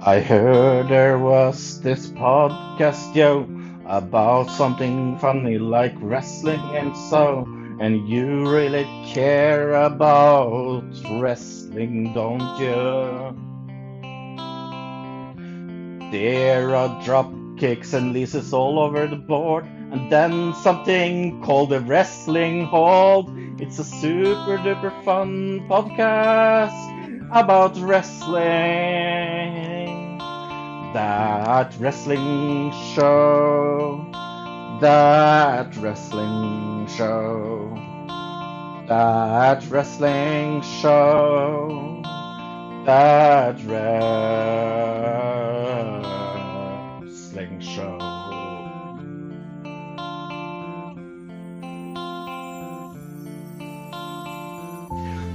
I heard there was this podcast, yo, about something funny like wrestling and so, and you really care about wrestling, don't you? There are drop kicks and leases all over the board, and then something called a wrestling hold. It's a super duper fun podcast about wrestling. That wrestling show. That wrestling show. That wrestling show. That wrestling show.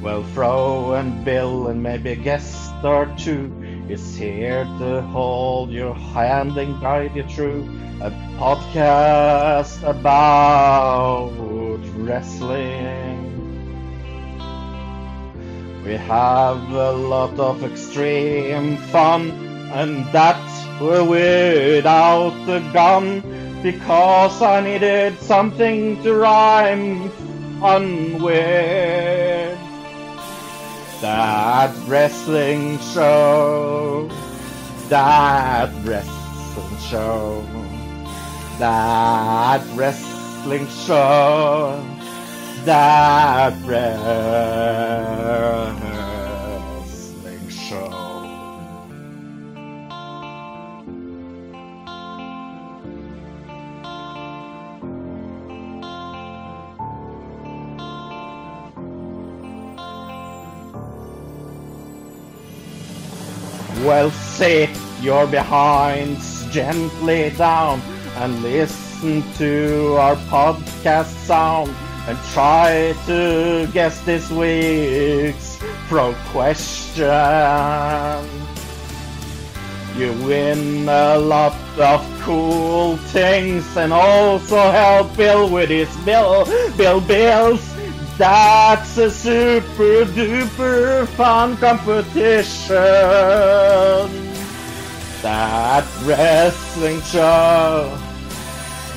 Well, Fro and Bill and maybe a guest or two is here to hold your hand and guide you through a podcast about wrestling. We have a lot of extreme fun, and that's without the gun, because I needed something to rhyme fun with. That wrestling show, that wrestling show, that wrestling show, that wrestling show. Well, sit your behinds gently down and listen to our podcast sound, and try to guess this week's pro question. You win a lot of cool things, and also help Bill with his bills. That's a super duper fun competition. That wrestling show.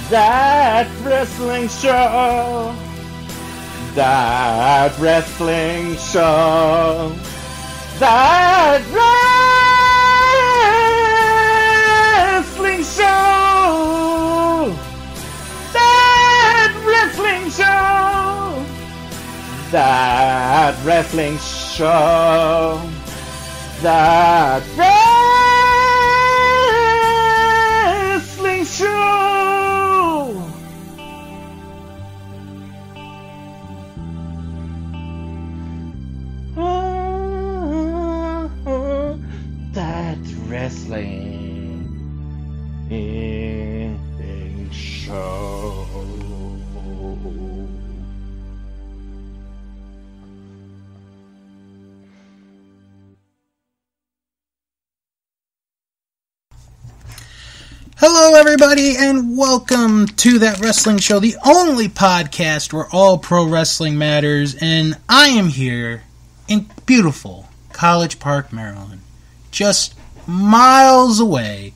That wrestling show. That wrestling show. That wrestling show. That wrestling show. That wrestling show. That wrestling show. That wrestling show. Hello, everybody, and welcome to That Wrestling Show, the only podcast where all pro wrestling matters, and I am here in beautiful College Park, Maryland, just miles away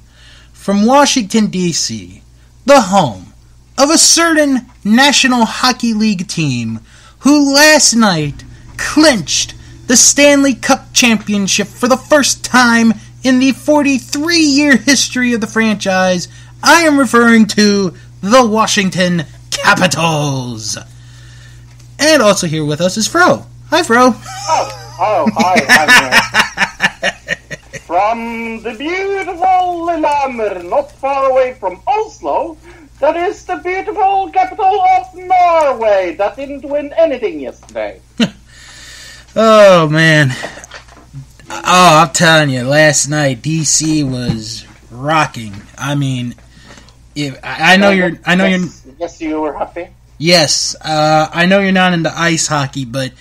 from Washington, D.C., the home of a certain National Hockey League team who last night clinched the Stanley Cup Championship for the first time in the 43-year history of the franchise. I am referring to the Washington Capitals. And also here with us is Fro. Hi, Fro. Hi. From the beautiful Lillehammer, not far away from Oslo, that is the beautiful capital of Norway that didn't win anything yesterday. Oh, man. Oh, I'm telling you, last night DC was rocking. I mean, I know you're. Yes, you were happy. Yes, I know you're not into ice hockey, but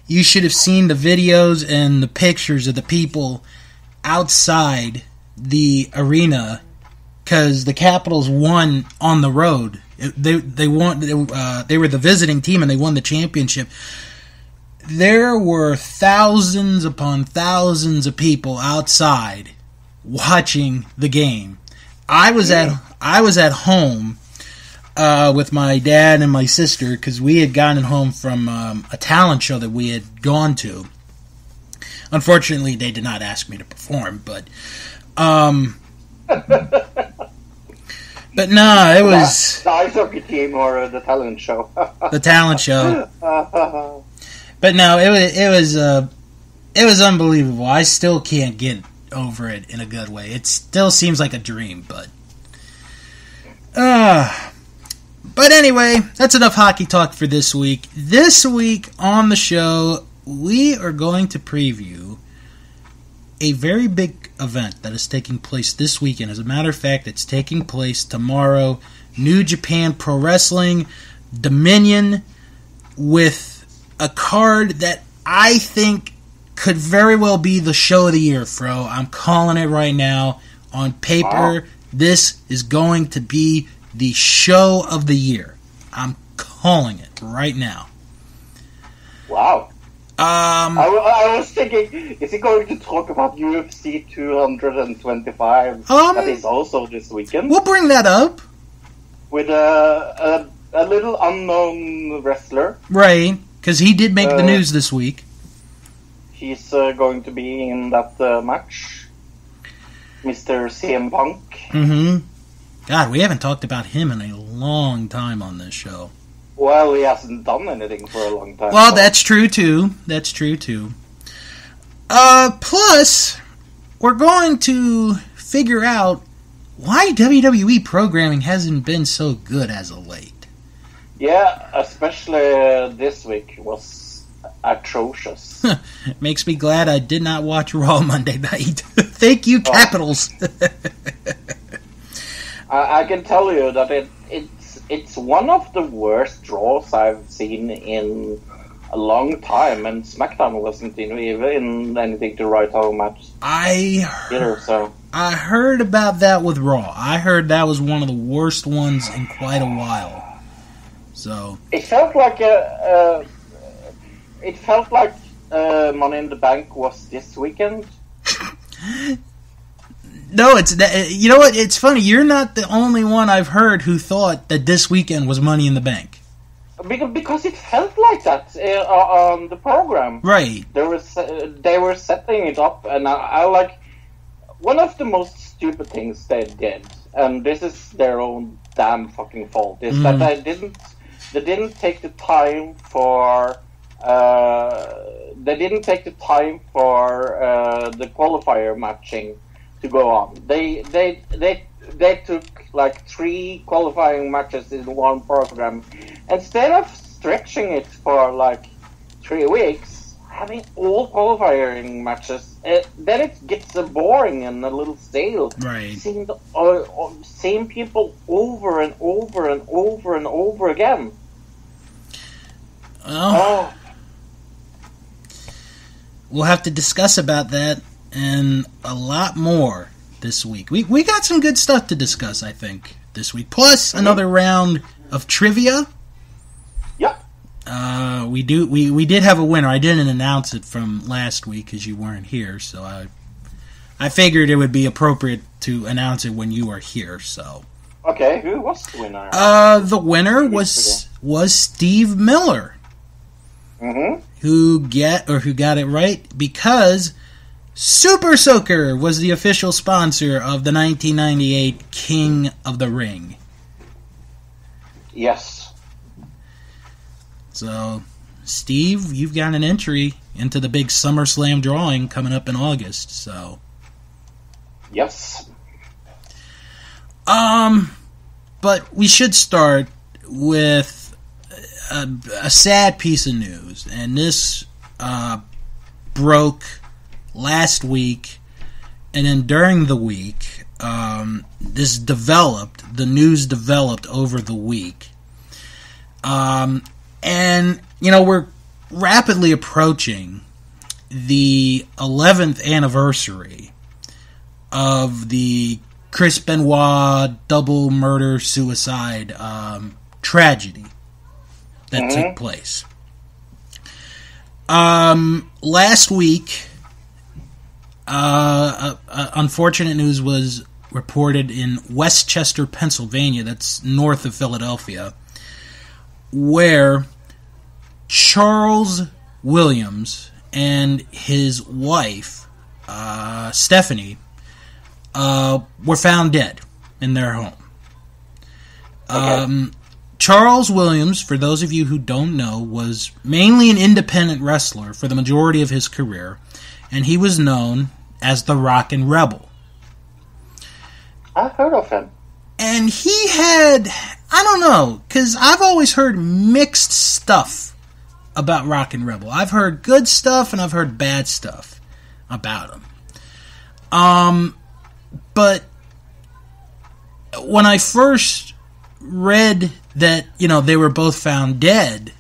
you should have seen the videos and the pictures of the people outside the arena, because the Capitals won on the road. They won. They were the visiting team and they won the championship. There were thousands upon thousands of people outside watching the game. I was at home with my dad and my sister because we had gotten home from a talent show that we had gone to. Unfortunately, they did not ask me to perform, but no, it was the ice hockey team or the talent show. The talent show. But no, it was unbelievable. I still can't get over it in a good way. It still seems like a dream, but anyway, that's enough hockey talk for this week. This week on the show, we are going to preview a very big event that is taking place this weekend. As a matter of fact, it's taking place tomorrow. New Japan Pro Wrestling Dominion, with a card that I think could very well be the show of the year, Fro. I'm calling it right now. On paper, wow. This is going to be the show of the year. I'm calling it right now. Wow. I was thinking, is he going to talk about UFC 225? That is also this weekend. We'll bring that up. With a little unknown wrestler. Right, because he did make the news this week. He's going to be in that match. Mr. CM Punk. Mm-hmm. God, we haven't talked about him in a long time on this show. Well, he hasn't done anything for a long time. Well, that's true, too. Plus, we're going to figure out why WWE programming hasn't been so good as of late. Yeah, especially this week was atrocious. Makes me glad I did not watch Raw Monday night. Thank you, Capitals. I can tell you that it's one of the worst draws I've seen in a long time, and SmackDown wasn't even anything to write home at. I heard about that with Raw. I heard that was one of the worst ones in quite a while. So it felt like Money in the Bank was this weekend. No, you know what? It's funny. You're not the only one I've heard who thought that this weekend was Money in the Bank. Because it felt like that on the program. Right. They were setting it up, and I like one of the most stupid things they did, and this is their own damn fucking fault, is that they didn't take the time for the qualifier matching to go on. They took like 3 qualifying matches in one program. Instead of stretching it for like 3 weeks, having all qualifying matches, then it gets boring and a little stale. Right. Seeing the same people over and over and over and over again. Well, we'll have to discuss about that and a lot more this week. We got some good stuff to discuss, I think, this week. Plus another round of trivia. Yep. We did have a winner. I didn't announce it from last week because you weren't here, so I figured it would be appropriate to announce it when you are here. So. Okay, who was the winner? The winner was Steve Miller. Mm-hmm. Who got it right because Super Soaker was the official sponsor of the 1998 King of the Ring. Yes. So, Steve, you've got an entry into the big SummerSlam drawing coming up in August, so. Yes. But we should start with a sad piece of news, and this broke last week, and then during the week, the news developed over the week. And, we're rapidly approaching the 11th anniversary of the Chris Benoit double murder-suicide tragedy that took place. Last week, unfortunate news was reported in Westchester, Pennsylvania, that's north of Philadelphia, where Charles Williams and his wife, Stephanie, were found dead in their home. Okay. Charles Williams, for those of you who don't know, was mainly an independent wrestler for the majority of his career, and he was known as the Rockin' Rebel. I've heard of him. And he had, I don't know, because I've always heard mixed stuff about Rockin' Rebel. I've heard good stuff and I've heard bad stuff about him. But when I first read that, they were both found dead,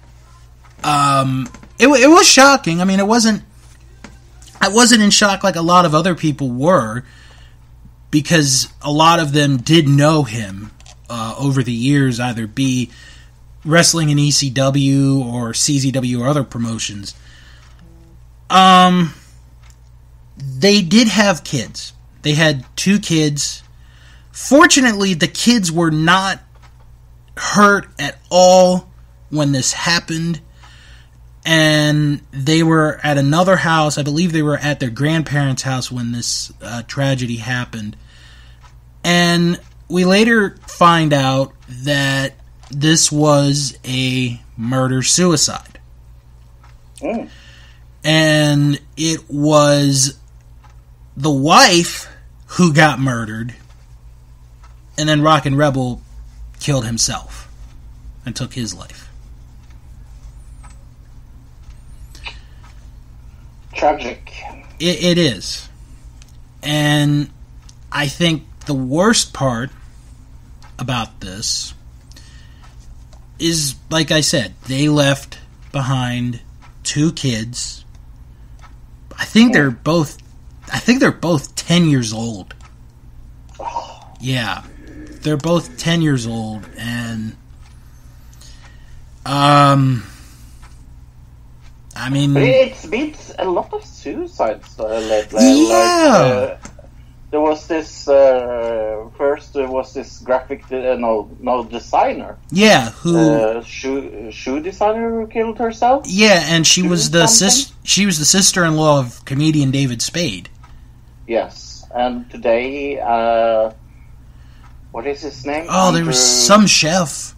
it was shocking. I mean, I wasn't in shock like a lot of other people were, because a lot of them did know him over the years, either be wrestling in ECW or CZW or other promotions. They did have kids. They had 2 kids. Fortunately, the kids were not hurt at all when this happened, and they were at another house. I believe they were at their grandparents' house when this tragedy happened, and we later find out that this was a murder-suicide. And it was the wife who got murdered, and then Rockin' Rebel killed himself and took his life. Tragic. It is. And I think the worst part about this is, like I said, they left behind 2 kids. I think they're both 10 years old. Yeah. They're both 10 years old, and I mean, but it's been a lot of suicides lately. Yeah. There was this first. There was this graphic designer. Yeah, who shoe designer who killed herself. Yeah, and she was the sister-in-law of comedian David Spade. Yes, and today, what is his name? Oh, there was some chef.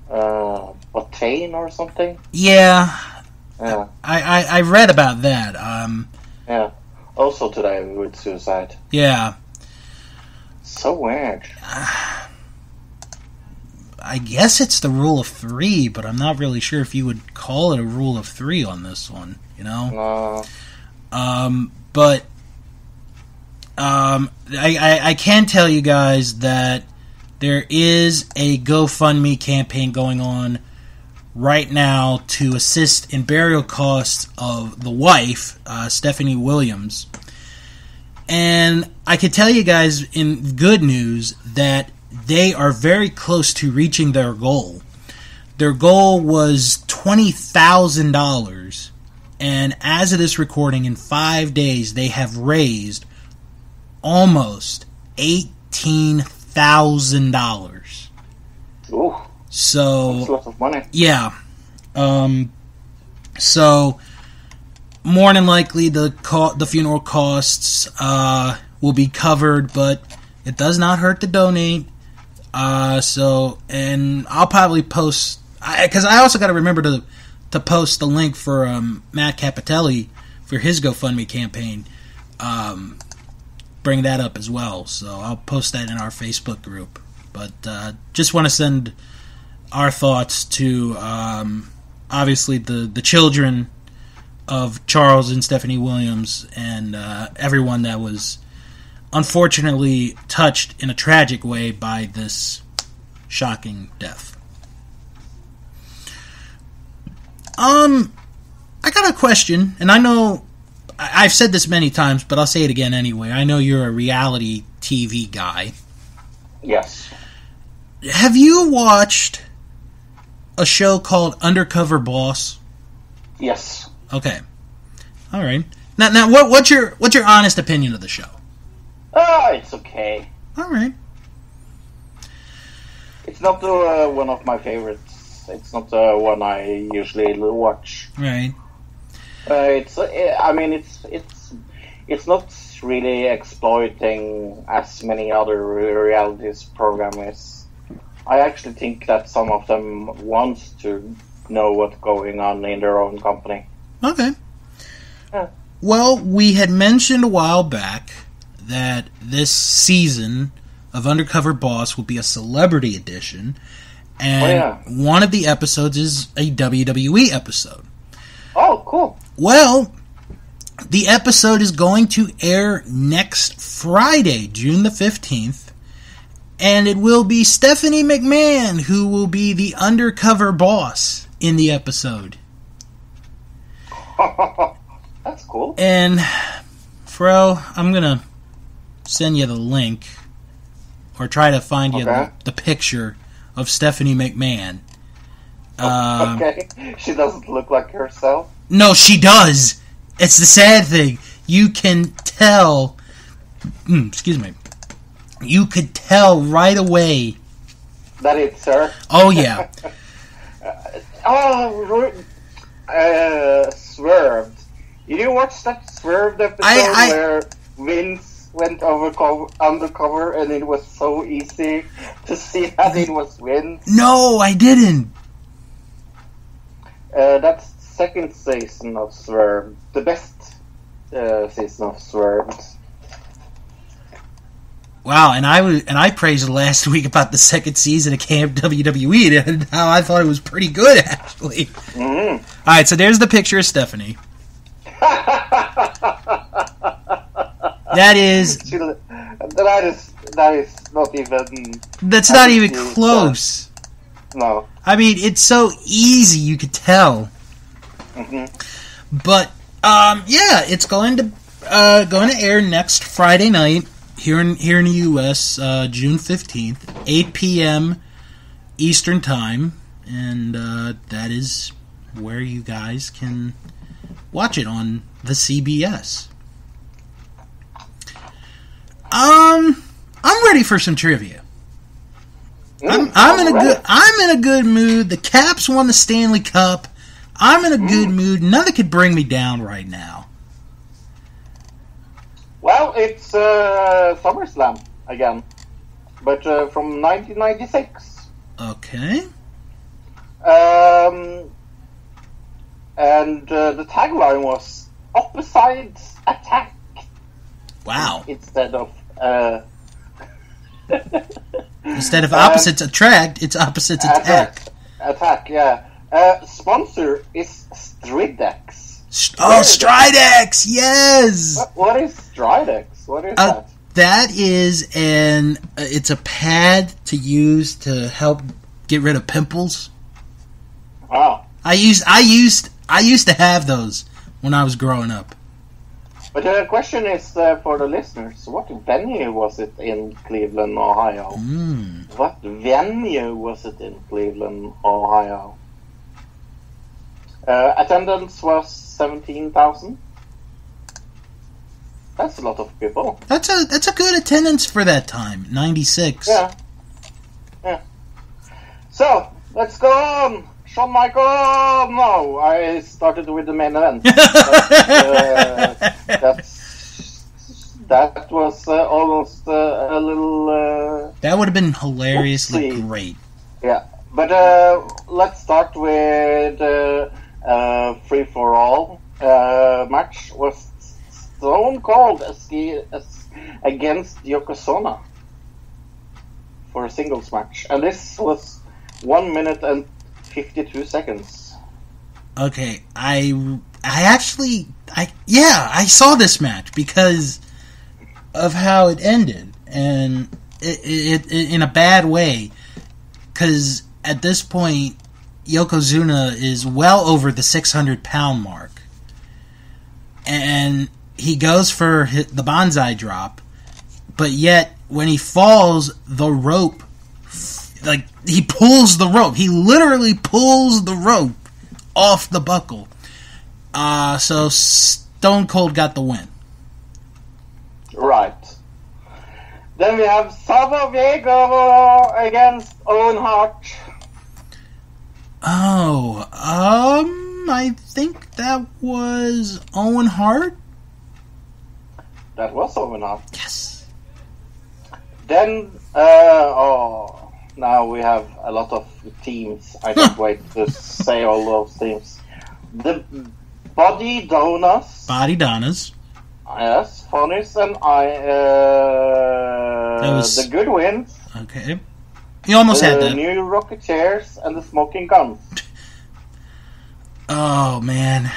Botane or something. Yeah. Yeah. I read about that. Yeah. Also today with suicide. Yeah. So weird. I guess it's the rule of 3, but I'm not really sure if you would call it a rule of 3 on this one, No. But I can tell you guys that there is a GoFundMe campaign going on right now to assist in burial costs of the wife, Stephanie Williams. And I can tell you guys in good news that they are very close to reaching their goal. Their goal was $20,000, and as of this recording, in 5 days, they have raised almost $18,000. Ooh. So that's a lot of money. Yeah. So more than likely the funeral costs will be covered, but it does not hurt to donate. And I'll probably post, because I also got to remember to post the link for Matt Capitelli for his GoFundMe campaign. Bring that up as well. So I'll post that in our Facebook group. But just want to send our thoughts to obviously the children of Charles and Stephanie Williams and everyone that was unfortunately touched in a tragic way by this shocking death. I got a question, and I know I've said this many times, but I'll say it again anyway. I know you're a reality TV guy. Yes. Have you watched a show called Undercover Boss? Yes. Okay. All right. Now, what's your honest opinion of the show? It's okay. All right. It's not one of my favorites. It's not one I usually watch. Right. It's not really exploiting as many other realities programs. I actually think that some of them want to know what's going on in their own company. Okay. Yeah. Well, we had mentioned a while back that this season of Undercover Boss will be a celebrity edition, and one of the episodes is a WWE episode. Oh, cool. Well, the episode is going to air next Friday, June the 15th, and it will be Stephanie McMahon who will be the undercover boss in the episode. That's cool. And, Fro, I'm going to send you the link, or try to find you the picture of Stephanie McMahon. Okay. She doesn't look like herself? No, she does. It's the sad thing. You can tell... excuse me. You could tell right away. That it's her? Oh, yeah. Swerved. Did you watch that Swerved episode where Vince went undercover and it was so easy to see that it was Vince? No, I didn't. That's second season of Swerved. The best season of Swerved. Wow, and I praised last week about the second season of Camp WWE and how I thought it was pretty good, actually. Mm-hmm. All right, so there's the picture of Stephanie. That is not even. That's not even close. No. I mean, it's so easy, you could tell. Mm-hmm. But it's going to air next Friday night here in the U.S. June 15th, 8 p.m. Eastern Time, and that is where you guys can watch it on the CBS. I'm ready for some trivia. I'm in a good mood. The Caps won the Stanley Cup. I'm in a good mood. Nothing could bring me down right now. Well, it's SummerSlam again, but from 1996. Okay. And the tagline was "Opposites Attack." Wow. Instead of opposites attract, it's opposites attack. Attack, yeah. Sponsor is Stridex. Stridex, yes! What is Stridex? What is that? That is it's a pad to use to help get rid of pimples. Wow. I used to have those when I was growing up. But the question is for the listeners, what venue was it in Cleveland, Ohio? What venue was it in Cleveland, Ohio? Attendance was 17,000. That's a lot of people. That's a good attendance for that time, 96. Yeah. So, let's go on. Shawn Michaels, no, I started with the main event. That was almost a little... that would have been hilariously great. Yeah, but let's start with Free For All match was Stone Cold against Yokozuna for a singles match. And this was 1 minute and 52 seconds. Okay, I saw this match because of how it ended, and it in a bad way, because at this point Yokozuna is well over the 600-pound mark, and he goes for the bonsai drop, but yet when he falls, the rope, like, he pulls the rope. He literally pulls the rope off the buckle. So Stone Cold got the win. Right. Then we have Savo Vega against Owen Hart. Oh, I think that was Owen Hart. That was Owen Hart. Yes. Then, now we have a lot of teams. I can't wait to say all those teams. The Body Donuts. Body Donnas. Yes, Funnies and the Good Wins. Okay. You almost had that. The New Rocketeers and the Smoking Guns. Oh, man.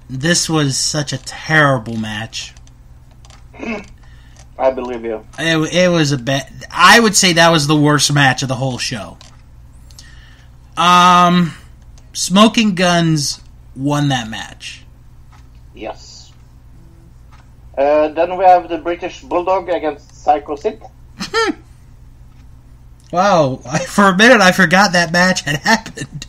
This was such a terrible match. I believe you. It was a bad... I would say that was the worst match of the whole show. Smoking Guns won that match. Yes. Then we have the British Bulldog against Psycho Sid. Wow. For a minute, I forgot that match had happened.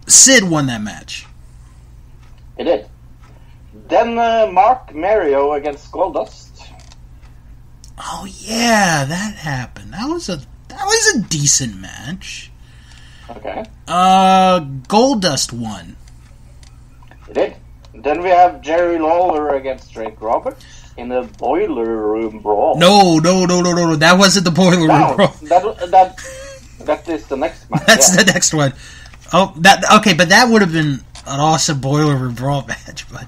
Sid won that match. He did. Then Mark Mario against Goldust. Oh yeah, that happened. That was a decent match. Okay. Goldust won. He did. Then we have Jerry Lawler against Drake Roberts in a Boiler Room Brawl. No. That wasn't the Boiler Room Brawl. That is the next match. That's the next one. Oh, okay, but that would have been an awesome Boiler Room Brawl match. But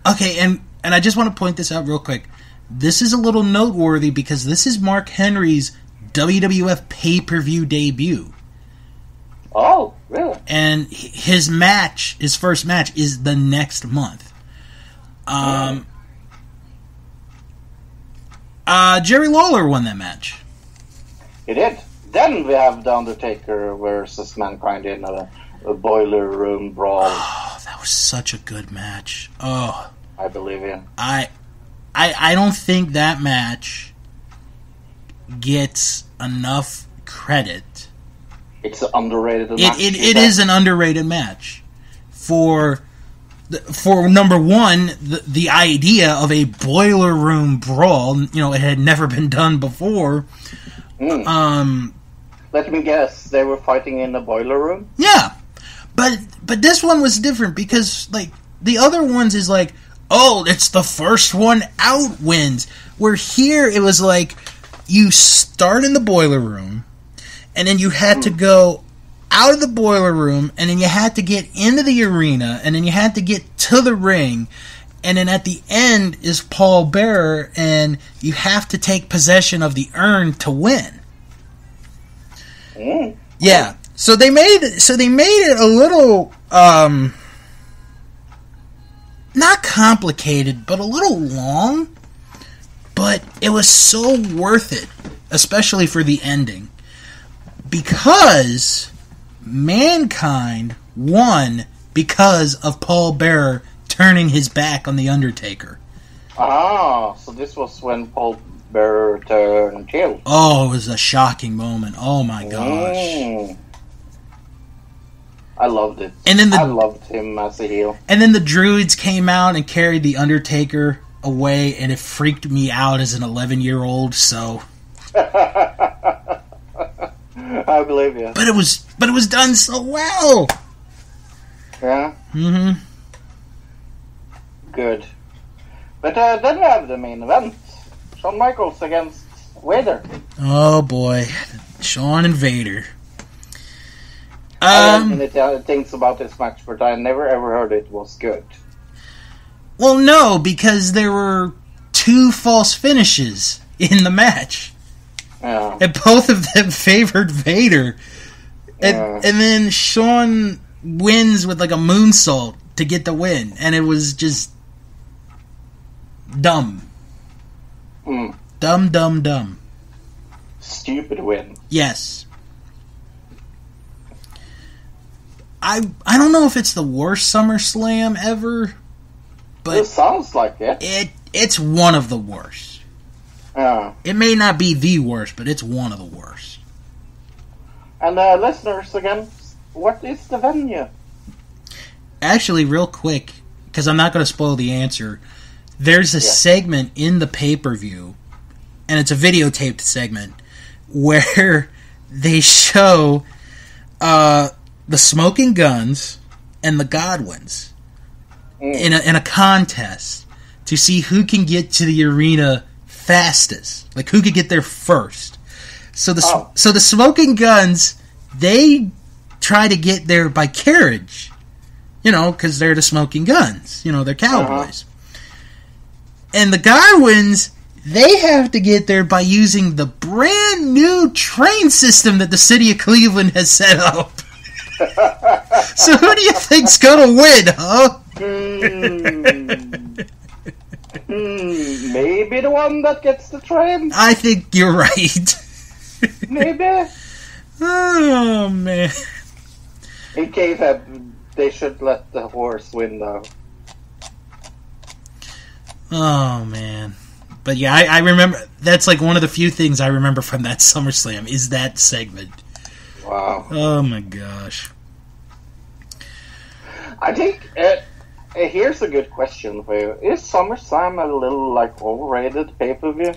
okay, and I just want to point this out real quick. This is a little noteworthy because this is Mark Henry's WWF pay-per-view debut. Oh, really? And his first match, is the next month. Jerry Lawler won that match. He did. Then we have The Undertaker versus Mankind in a Boiler Room Brawl. Oh, that was such a good match. Oh, I believe you. I don't think that match gets enough credit. It's an underrated match. It is an underrated match. For number one, the idea of a Boiler Room Brawl, it had never been done before. Let me guess, they were fighting in the Boiler Room? Yeah. But this one was different because, the other ones is it's the first one out wins. Where here, it was you start in the Boiler Room, and then you had to go out of the Boiler Room, and then you had to get into the arena, and then you had to get to the ring, and then at the end is Paul Bearer, and you have to take possession of the urn to win. Yeah, so they made it a little not complicated, but a little long. But it was so worth it, especially for the ending, because Mankind won because of Paul Bearer turning his back on The Undertaker. Ah, so this was when Paul Bearer turned heel. Oh, it was a shocking moment. Oh my gosh. I loved it. And then I loved him as a heel. And then the Druids came out and carried The Undertaker away, and it freaked me out as an 11-year-old, so... I believe you. But it was done so well. Yeah. Mm-hmm. Good. But then we have the main event: Shawn Michaels against Vader. Oh boy, Shawn and Vader. I read many things about this match, but I never ever heard it was good. Well, no, because there were 2 false finishes in the match. Yeah. And both of them favored Vader. And then Shawn wins with a moonsault to get the win. And it was just dumb. Dumb. Stupid win. Yes. I don't know if it's the worst SummerSlam ever, but it sounds like it. It's one of the worst. It may not be the worst, but it's one of the worst. And listeners, again, what is the venue? Actually, real quick, because I'm not going to spoil the answer, there's a segment in the pay-per-view, and it's a videotaped segment, where they show the Smoking Guns and the Godwins in a contest to see who can get to the arena fastest, like who could get there first. So the Smoking Guns, they try to get there by carriage, because they're the Smoking Guns, they're cowboys. And the Godwins, they have to get there by using the brand new train system that the city of Cleveland has set up. So who do you think's gonna win, huh? Maybe the one that gets the train? I think you're right. Maybe. Oh, man. In case they should let the horse win, though. Oh, man. But yeah, I remember, that's like one of the few things I remember from that SummerSlam, is that segment. Wow. Oh, my gosh. I think, here's a good question for you. Is SummerSlam a little, overrated pay-per-view?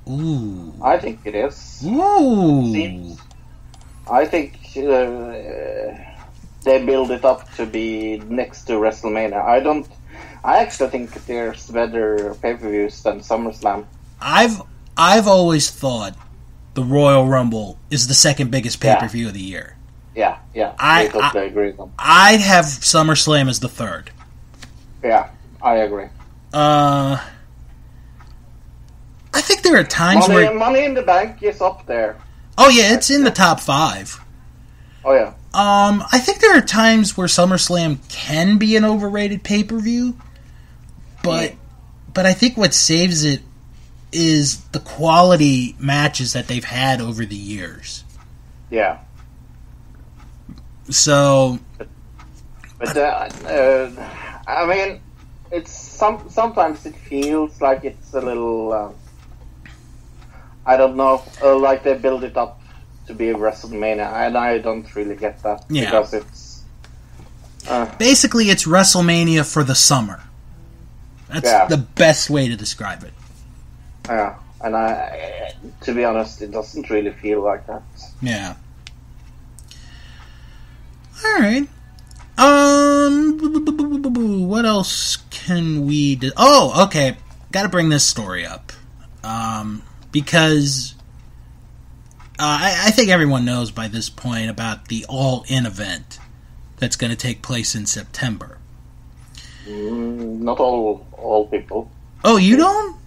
Ooh. I think it is. Ooh. I think they build it up to be next to WrestleMania. I actually think there's better pay-per-views than SummerSlam. I've always thought the Royal Rumble is the second biggest pay-per-view of the year. Yeah. I totally agree with them. I'd have SummerSlam as the third. Yeah, I agree. I think there are times where Money in the Bank is up there. Oh yeah, it's in the top 5. Oh yeah. I think there are times where SummerSlam can be an overrated pay-per-view, but I think what saves it is the quality matches that they've had over the years. Yeah. So, but I mean, it's sometimes it feels like it's a little. I don't know, like they build it up to be a WrestleMania, and I don't really get that because it's basically it's WrestleMania for the summer. That's the best way to describe it. Yeah, and to be honest, it doesn't really feel like that. Yeah. All right. What else can we do? Oh, okay. Got to bring this story up. Because I think everyone knows by this point about the All-In event that's going to take place in September. Not all people. Oh, you don't?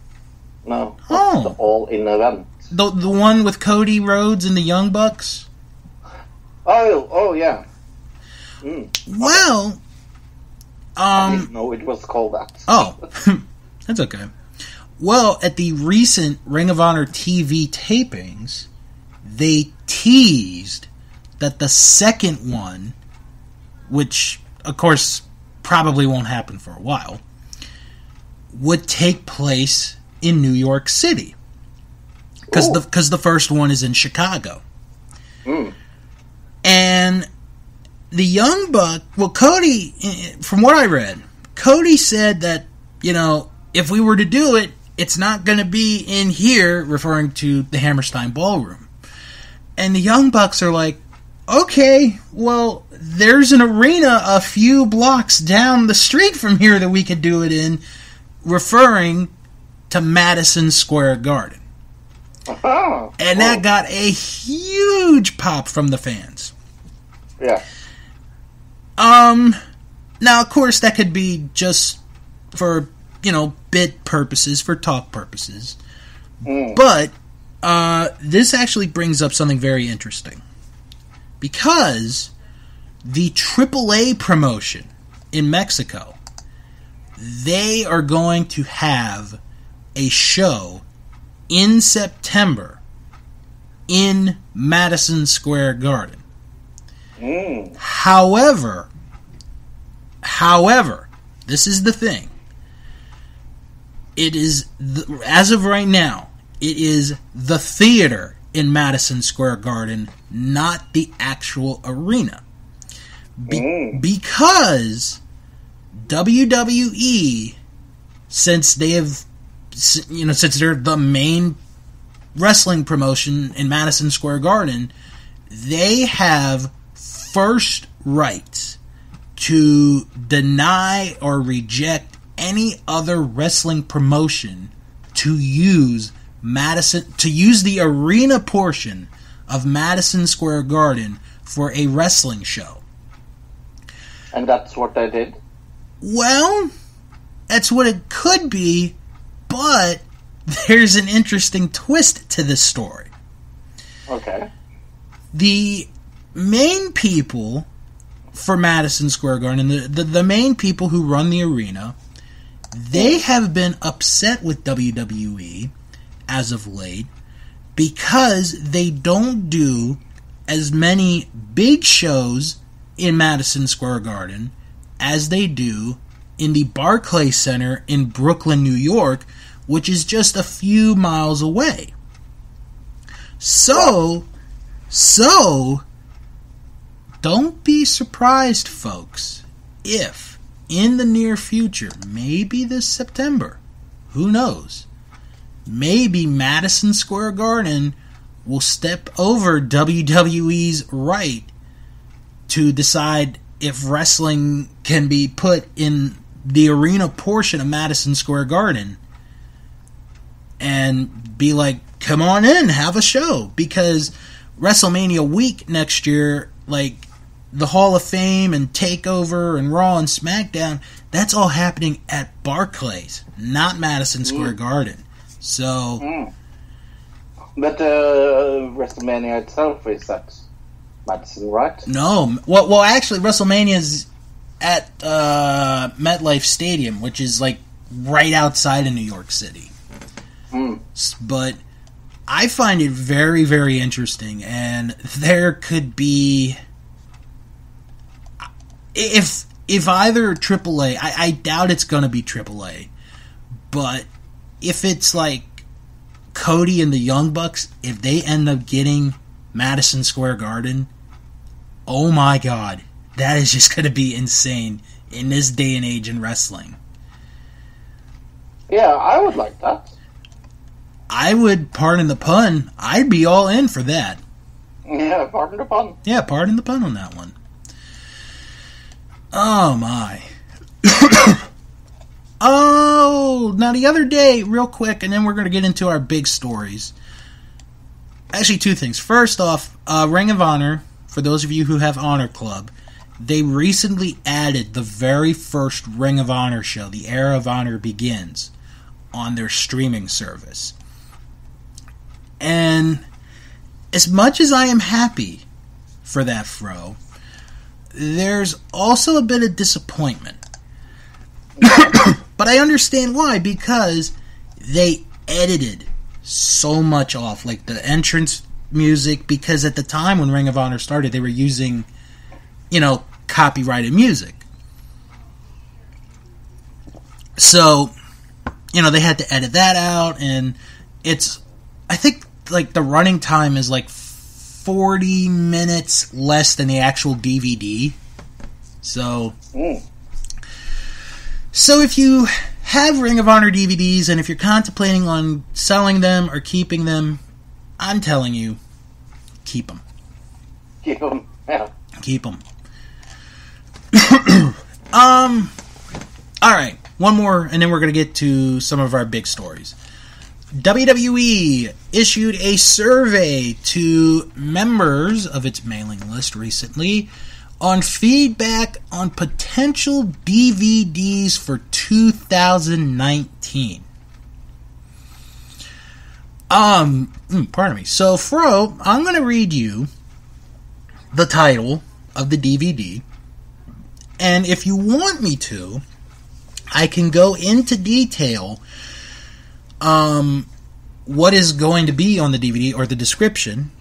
No. Oh. The All-In event. The one with Cody Rhodes and the Young Bucks? Oh yeah. Well, I didn't know it was called that. Oh, that's okay. Well, at the recent Ring of Honor TV tapings, they teased that the second one, which, of course, probably won't happen for a while, would take place in New York City. Because the first one is in Chicago. And the Young Buck, well, Cody, from what I read, Cody said that, if we were to do it, it's not going to be in here, referring to the Hammerstein Ballroom. And the Young Bucks are like, okay, well, there's an arena a few blocks down the street from here that we could do it in, referring to Madison Square Garden. And that got a huge pop from the fans. Yeah. Now, of course, that could be just for, bit purposes, for talk purposes. But this actually brings up something very interesting. Because the AAA promotion in Mexico, they are going to have a show in September in Madison Square Garden. However, this is the thing. It is, as of right now, it is the theater in Madison Square Garden, not the actual arena. Because WWE, since they're the main wrestling promotion in Madison Square Garden, they have first rights to deny or reject any other wrestling promotion to use the arena portion of Madison Square Garden for a wrestling show. And that's what they did? Well, that's what it could be, but there's an interesting twist to this story. Okay. The main people for Madison Square Garden, the main people who run the arena, they have been upset with WWE as of late because they don't do as many big shows in Madison Square Garden as they do in the Barclays Center in Brooklyn, New York, which is just a few miles away. So don't be surprised, folks, if in the near future, maybe this September, who knows, maybe Madison Square Garden will step over WWE's right to decide if wrestling can be put in the arena portion of Madison Square Garden and be like, come on in, have a show. Because WrestleMania week next year, like the Hall of Fame and TakeOver and Raw and SmackDown, that's all happening at Barclays, not Madison Square Garden. So, but WrestleMania itself is at Madison, right? No. Well, actually, WrestleMania's at MetLife Stadium, which is like right outside of New York City. But I find it very, very interesting, and there could be, if either AAA, I doubt it's going to be AAA, but if it's like Cody and the Young Bucks, if they end up getting Madison Square Garden, oh my God, that is just going to be insane in this day and age in wrestling. Yeah, I would like that. I would, pardon the pun, I'd be all in for that. Yeah, pardon the pun. Yeah, pardon the pun on that one. Oh my. Oh, now the other day, real quick, and then we're going to get into our big stories. Actually, two things. First off, Ring of Honor, for those of you who have Honor Club, they recently added the very first Ring of Honor show, The Era of Honor Begins, on their streaming service. And as much as I am happy for that, Fro, there's also a bit of disappointment. But I understand why, because they edited so much off, like the entrance music, because at the time when Ring of Honor started, they were using, copyrighted music. So, they had to edit that out, and I think, like, the running time is like 40 minutes less than the actual DVD. So, so if you have Ring of Honor DVDs, and if you're contemplating on selling them or keeping them, I'm telling you, keep them. Keep them, yeah. Keep them. Alright, one more, and then we're going to get to some of our big stories. WWE issued a survey to members of its mailing list recently on feedback on potential DVDs for 2019. Pardon me. So, Fro, I'm going to read you the title of the DVD, and if you want me to, I can go into detail what is going to be on the DVD or the description,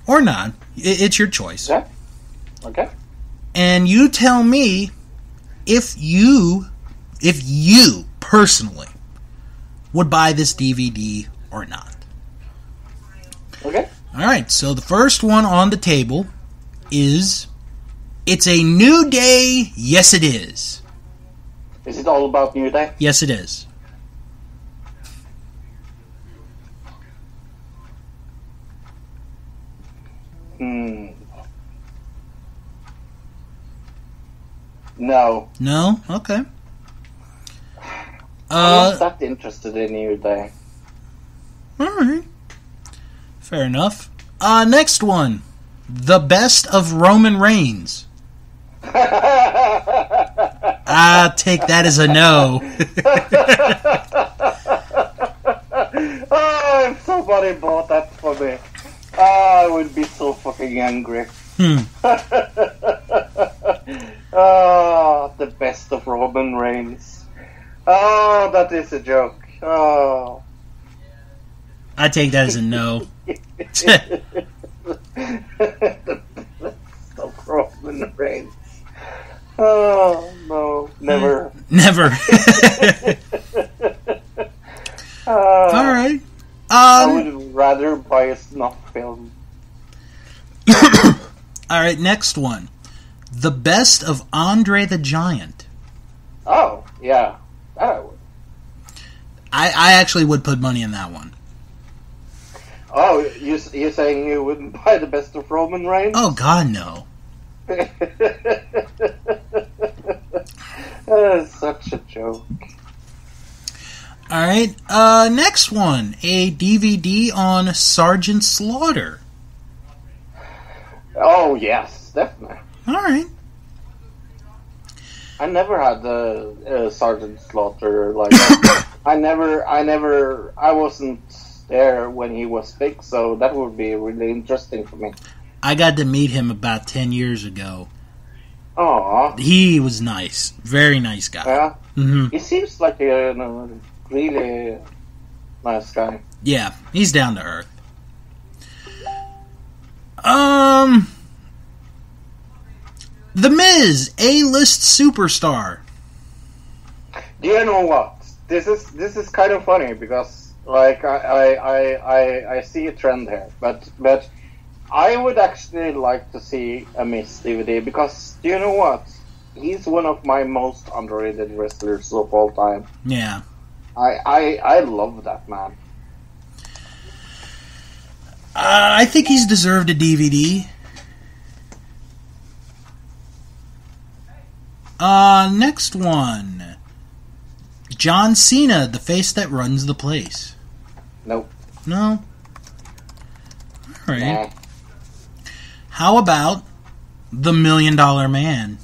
or not. It's your choice. Yeah. Okay. And you tell me if you personally would buy this DVD or not. Okay. Alright, so the first one on the table is It's a New Day, Yes It Is. Is it all about New Day? Yes, it is. No. No? Okay. I'm not that interested in New Day. Alright. Fair enough. Next one. The Best of Roman Reigns. I'll take that as a no. Oh, if somebody bought that for me, I would be so fucking angry. The Best of Roman Reigns. Oh, that is a joke. Oh. I take that as a no. The Best of Roman Reigns. Oh, no. Never. Never. Alright. I would rather buy a snuff film. Alright, next one. The Best of Andre the Giant. Oh, yeah. That I would. I actually would put money in that one. Oh, you're saying you wouldn't buy the Best of Roman Reigns? Oh, God, no. Such a joke. Alright, next one. A DVD on Sergeant Slaughter. Oh, yes, definitely. Alright. I never had the Sergeant Slaughter like that. I wasn't there when he was big, so that would be really interesting for me. I got to meet him about 10 years ago. Aww. He was nice. Very nice guy. Yeah? Mm-hmm. He seems like a really nice guy. Yeah, he's down to earth. The Miz, A-list superstar. Do you know what? This is kind of funny because like I see a trend here, but I would actually like to see a Miz DVD because do you know what? He's one of my most underrated wrestlers of all time. Yeah. I love that man. I think he's deserved a DVD. Next one. John Cena, the face that runs the place. Nope. No? Alright. Nah. How about the $1 Million Man?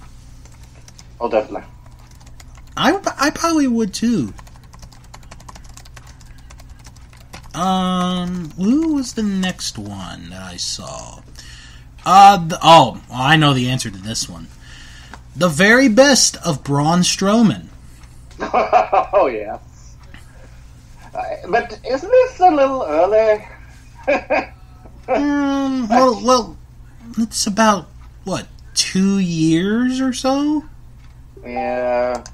Oh, definitely. I probably would too. Who was the next one that I saw? I know the answer to this one. The very best of Braun Strowman. Oh, yes. But isn't this a little early? Well, it's about, 2 years or so? Yeah.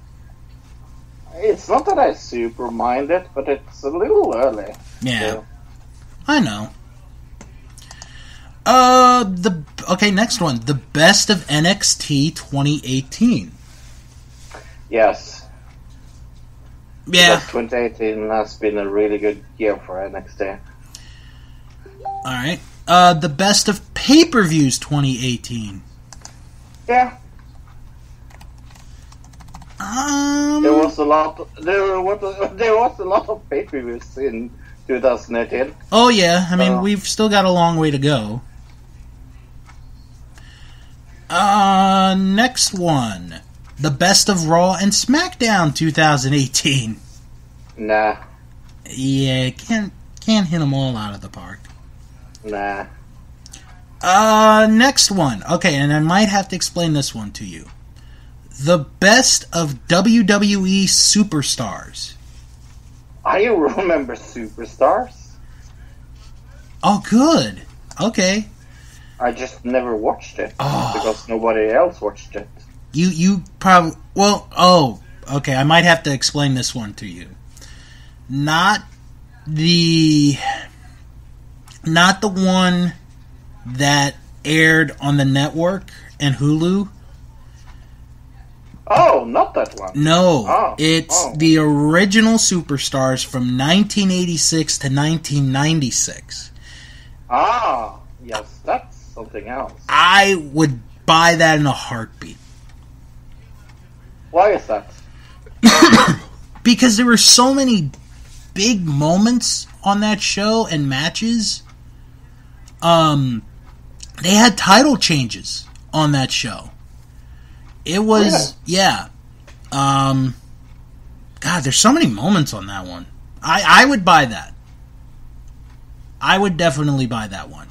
It's not that I super mind it, but it's a little early. Yeah. So. I know. Okay, next one. The best of NXT 2018. Yes. Yeah. But 2018 has been a really good year for NXT. Alright. The best of pay-per-views 2018. Yeah. There was a lot of pay-per-views in 2018. Oh yeah, I mean we've still got a long way to go. Next one. The best of Raw and SmackDown 2018. Nah. Yeah, can't hit them all out of the park. Nah. Next one. Okay, and I might have to explain this one to you. The best of WWE superstars. I remember Superstars. Oh, good. Okay. I just never watched it Oh. because nobody else watched it. You probably... Well, okay, I might have to explain this one to you. Not the one that aired on the network and Hulu. Oh, not that one. No, it's the original Superstars from 1986 to 1996. Ah, yes, that's something else. I would buy that in a heartbeat. Why is that? Because there were so many big moments on that show and matches. They had title changes on that show. It was, yeah. God, there's so many moments on that one. I would buy that. I would definitely buy that one.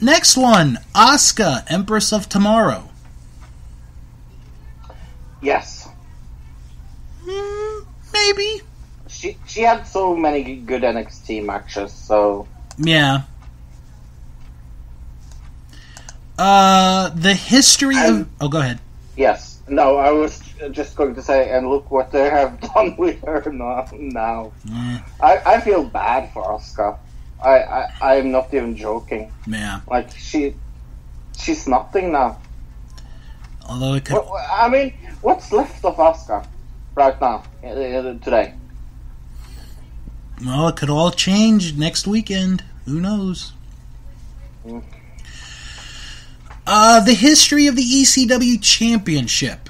Next one, Asuka, Empress of Tomorrow. Yes. Maybe. She had so many good NXT matches, so... Yeah. The history of... Oh, go ahead. Yes. No, I was just going to say, and look what they have done with her now. I feel bad for Asuka. I'm not even joking. Yeah. Like, she's nothing now. Although it could... I mean, what's left of Asuka right now, today? Well, it could all change next weekend. Who knows? The history of the ECW Championship.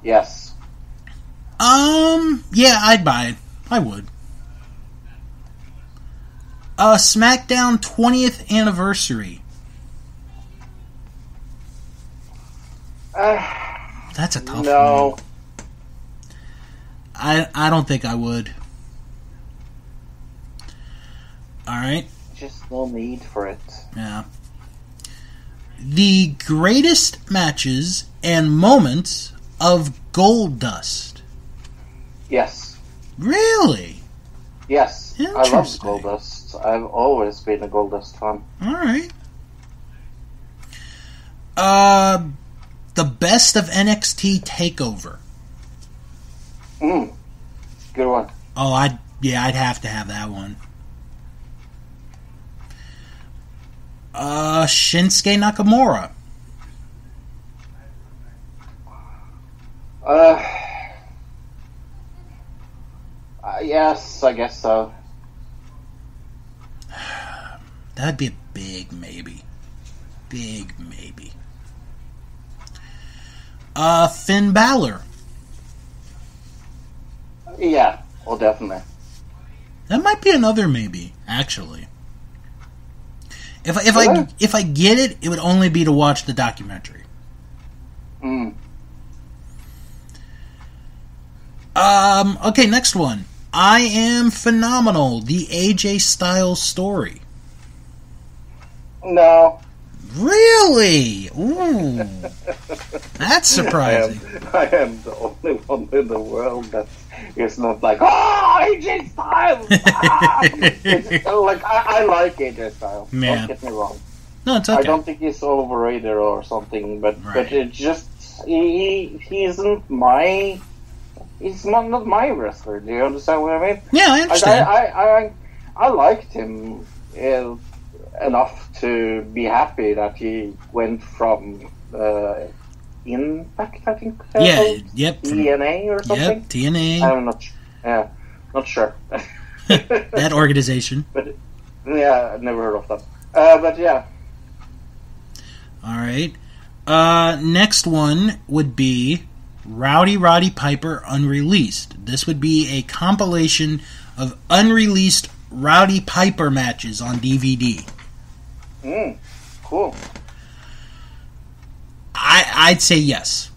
Yes. Yeah, I'd buy it. I would. SmackDown 20th Anniversary. That's a tough one. No. I don't think I would. Alright. Just no need for it. Yeah. The greatest matches and moments of Goldust. Yes. Really? Yes. I love Interesting. Goldust. I've always been a Goldust fan. Alright. The best of NXT TakeOver. Good one. Oh, I'd have to have that one. Shinsuke Nakamura. Yes, I guess so. That'd be a big maybe. Big maybe. Finn Balor. Yeah, well, definitely. That might be another maybe, actually. If I get it, it would only be to watch the documentary. Okay, next one. I Am Phenomenal, the AJ Styles story. No. Really? Ooh. That's surprising. I am the only one in the world that is not like, oh, AJ Styles! It's like, I like AJ Styles. Yeah. Don't get me wrong. No, it's okay. I don't think he's overrated or something, but it's just, he isn't my... He's not my wrestler. Do you understand what I mean? Yeah, I understand. I liked him enough to be happy that he went from Impact, I think. Yep. TNA or something. Yep, TNA. I'm not sure. That organization. But yeah, I've never heard of that. But yeah. All right. Next one would be Roddy Piper Unreleased. This would be a compilation of unreleased Rowdy Piper matches on DVD. Cool. I'd say yes.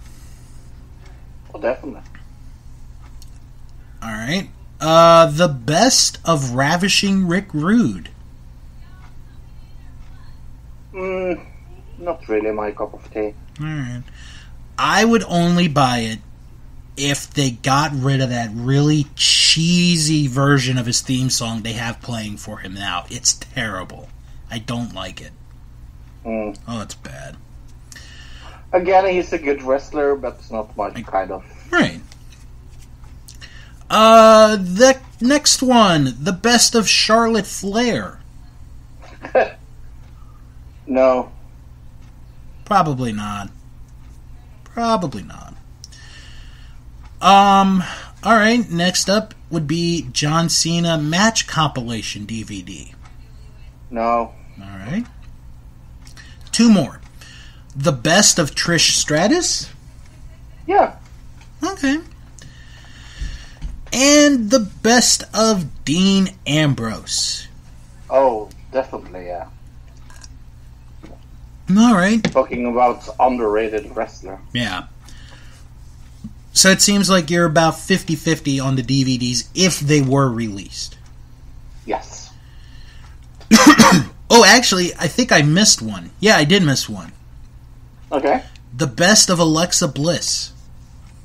Well, definitely. All right. The best of Ravishing Rick Rude. Not really my cup of tea. All right. I would only buy it if they got rid of that really cheesy version of his theme song they have playing for him now. It's terrible. I don't like it. Oh, it's bad. Again, he's a good wrestler, but it's not my kind of Right. The next one, the best of Charlotte Flair. No. Probably not. Alright, next up would be John Cena match compilation DVD. No. Alright. Two more. The best of Trish Stratus? Yeah. Okay. And the best of Dean Ambrose. Oh, definitely, yeah. Alright. Talking about underrated wrestler. Yeah. So it seems like you're about 50-50 on the DVDs if they were released. Yes. Oh, actually, I think I missed one. Yeah, I did miss one. Okay. The best of Alexa Bliss.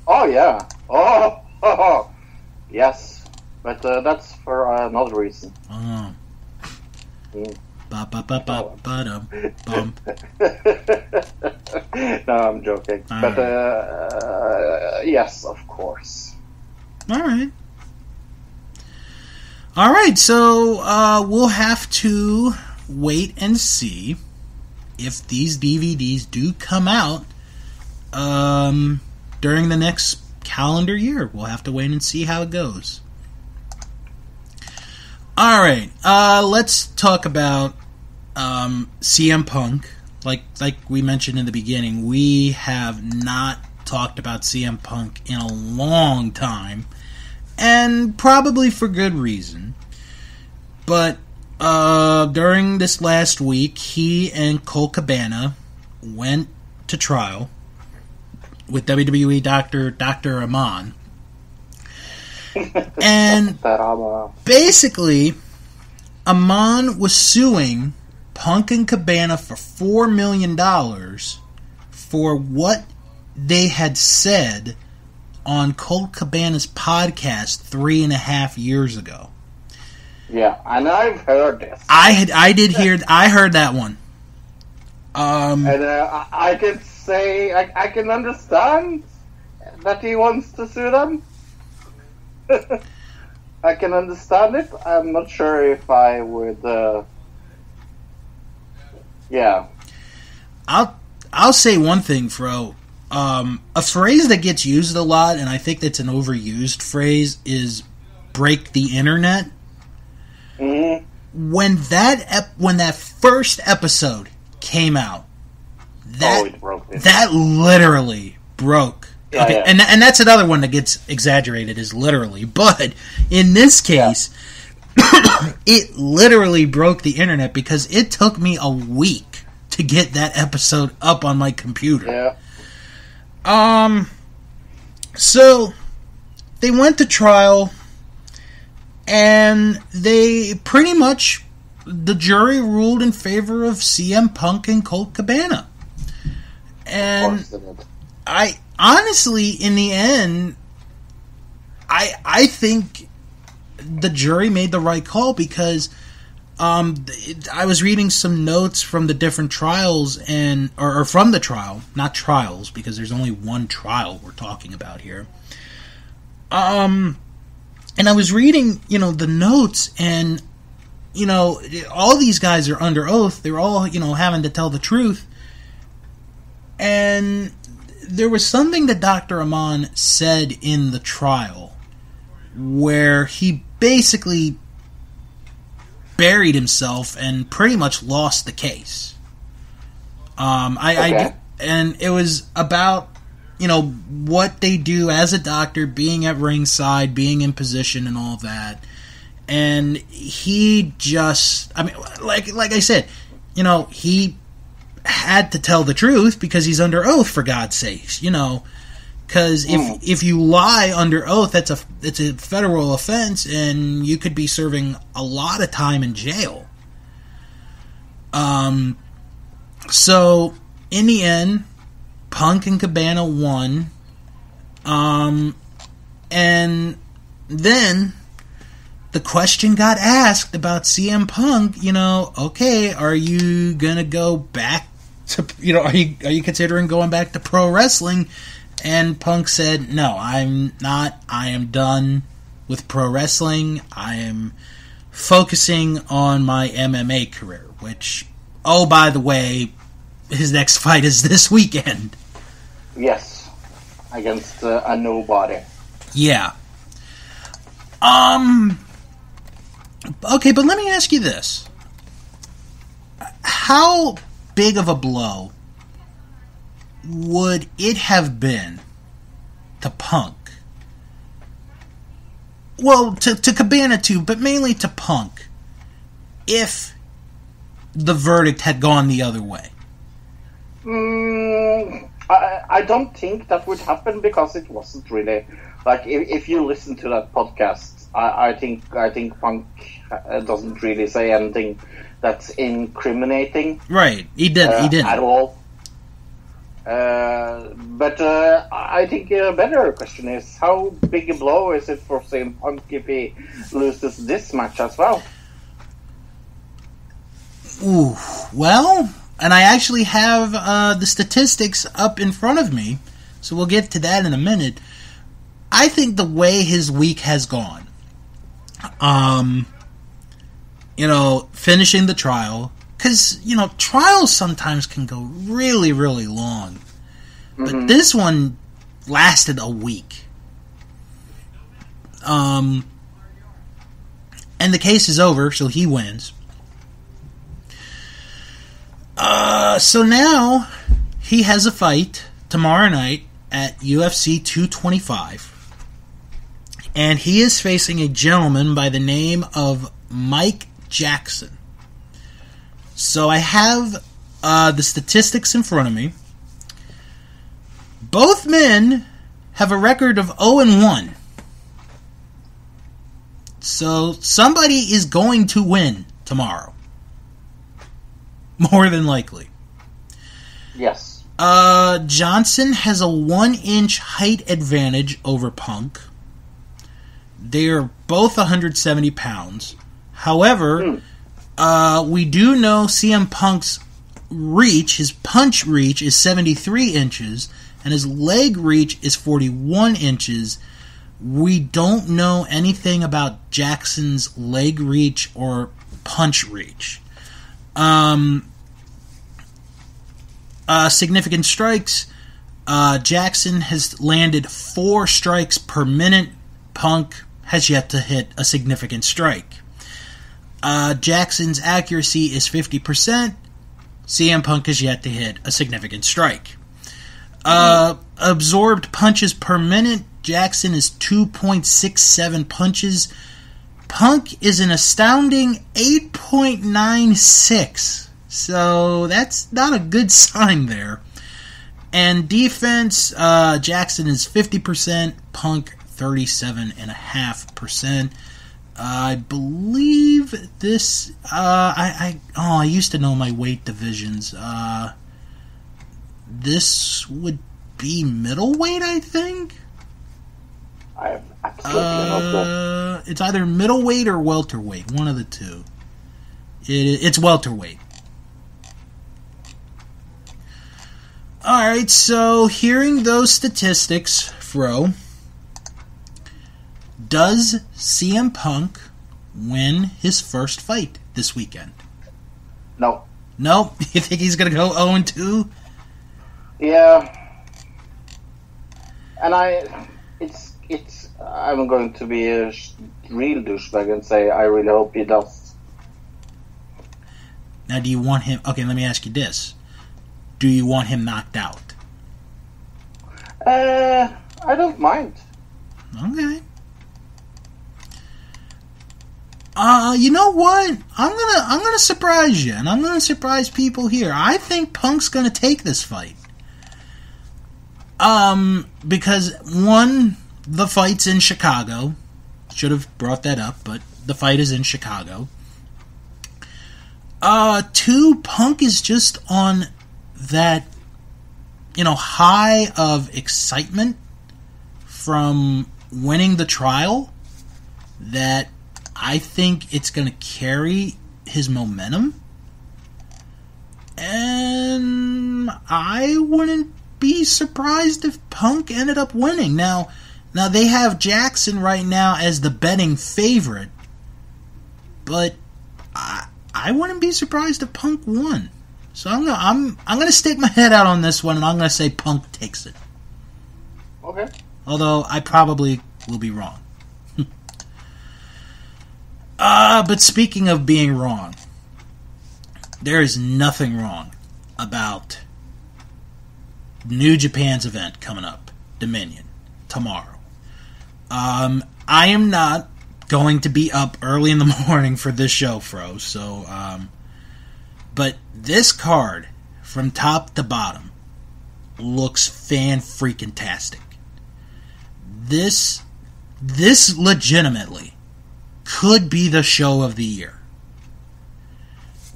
Oh, yeah. Oh. Yes. But that's for another reason. Oh. Mm. Ba-ba-ba-ba-ba-dum. Bum. No, I'm joking. All But right. yes, of course. Alright, so we'll have to wait and see if these DVDs do come out during the next calendar year. We'll have to wait and see how it goes. Alright, let's talk about CM Punk. Like we mentioned in the beginning, we have not talked about CM Punk in a long time, and probably for good reason. But during this last week, he and Colt Cabana went to trial with WWE Dr. Amann. And basically, Amann was suing Punk and Cabana for $4 million for what they had said on Colt Cabana's podcast 3.5 years ago. Yeah, and I've heard this. I heard that one. And I can say I can understand that he wants to sue them. I can understand it. I'm not sure if I would. Yeah. I'll say one thing, Fro. A phrase that gets used a lot, and I think that's an overused phrase, is "break the internet." Mm-hmm. When that first episode came out, that literally broke. Yeah, okay, yeah. And that's another one that gets exaggerated, is literally. But in this case, it literally broke the internet because it took me a week to get that episode up on my computer. Yeah. So they went to trial, and they pretty much, the jury ruled in favor of CM Punk and Colt Cabana. And I honestly, in the end, I think the jury made the right call because I was reading some notes from the different trials or from the trial, not trials because there's only one trial we're talking about here. And I was reading, the notes, and all these guys are under oath. They're all, having to tell the truth. And there was something that Dr. Amann said in the trial where he basically buried himself and pretty much lost the case. And it was about, what they do as a doctor, being at ringside, being in position and all that. And he just, like I said, he had to tell the truth because he's under oath, for God's sakes, because if you lie under oath, it's a federal offense, and you could be serving a lot of time in jail. So in the end, Punk and Cabana won, and then the question got asked about CM Punk. Okay, are you gonna go back to? Are you considering going back to pro wrestling? And Punk said, no, I'm not. I am done with pro wrestling. I am focusing on my MMA career, which, oh, by the way, his next fight is this weekend. Yes, against a nobody. Yeah. Okay, but let me ask you this. How big of a blow would it have been to Punk? Well, to Cabana too, but mainly to Punk, if the verdict had gone the other way? I don't think that would happen because it wasn't really like if you listen to that podcast, I think Punk doesn't really say anything that's incriminating. Right, he didn't at all. But I think a better question is how big a blow is it for CM Punk if he loses this match as well? Ooh, well, and I actually have the statistics up in front of me, so we'll get to that in a minute. I think the way his week has gone, finishing the trial, because, trials sometimes can go really, really long. But this one lasted a week. And the case is over, so he wins. So now he has a fight tomorrow night at UFC 225. And he is facing a gentleman by the name of Mike Jackson. So I have the statistics in front of me. Both men have a record of 0-1. So somebody is going to win tomorrow. More than likely. Yes. Johnson has a 1-inch height advantage over Punk. They're both 170 pounds. However, we do know CM Punk's reach, his punch reach, is 73 inches, and his leg reach is 41 inches. We don't know anything about Jackson's leg reach or punch reach. Significant strikes. Jackson has landed 4 strikes per minute. Punk has yet to hit a significant strike. Jackson's accuracy is 50%. CM Punk has yet to hit a significant strike. Absorbed punches per minute. Jackson is 2.67 punches. Punk is an astounding 8.96. So that's not a good sign there. And defense, Jackson is 50%, Punk 37.5%. I believe this. I used to know my weight divisions. This would be middleweight, I think. I have absolutely no clue. It's either middleweight or welterweight, one of the two. It's welterweight. Alright, so hearing those statistics, Fro, does CM Punk win his first fight this weekend? No. No? You think he's going to go 0-2? Yeah. And I'm going to be a real douchebag and say I really hope he does. Now, do you want him... Okay, let me ask you this. Do you want him knocked out? I don't mind. Okay. You know what? I'm gonna surprise you, and I'm gonna surprise people here. I think Punk's gonna take this fight. Because one, the fight's in Chicago. Should have brought that up, but the fight is in Chicago. Two, Punk is just on that, high of excitement from winning the trial that I think it's going to carry his momentum. And I wouldn't be surprised if Punk ended up winning. Now they have Jackson right now as the betting favorite, but I wouldn't be surprised if Punk won. So I'm gonna stick my head out on this one, and I'm gonna say Punk takes it. Okay. Although I probably will be wrong. But speaking of being wrong, there is nothing wrong about New Japan's event coming up, Dominion, tomorrow. I am not going to be up early in the morning for this show, Fro, so, but this card, from top to bottom, looks fan-freaking-tastic. This legitimately could be the show of the year.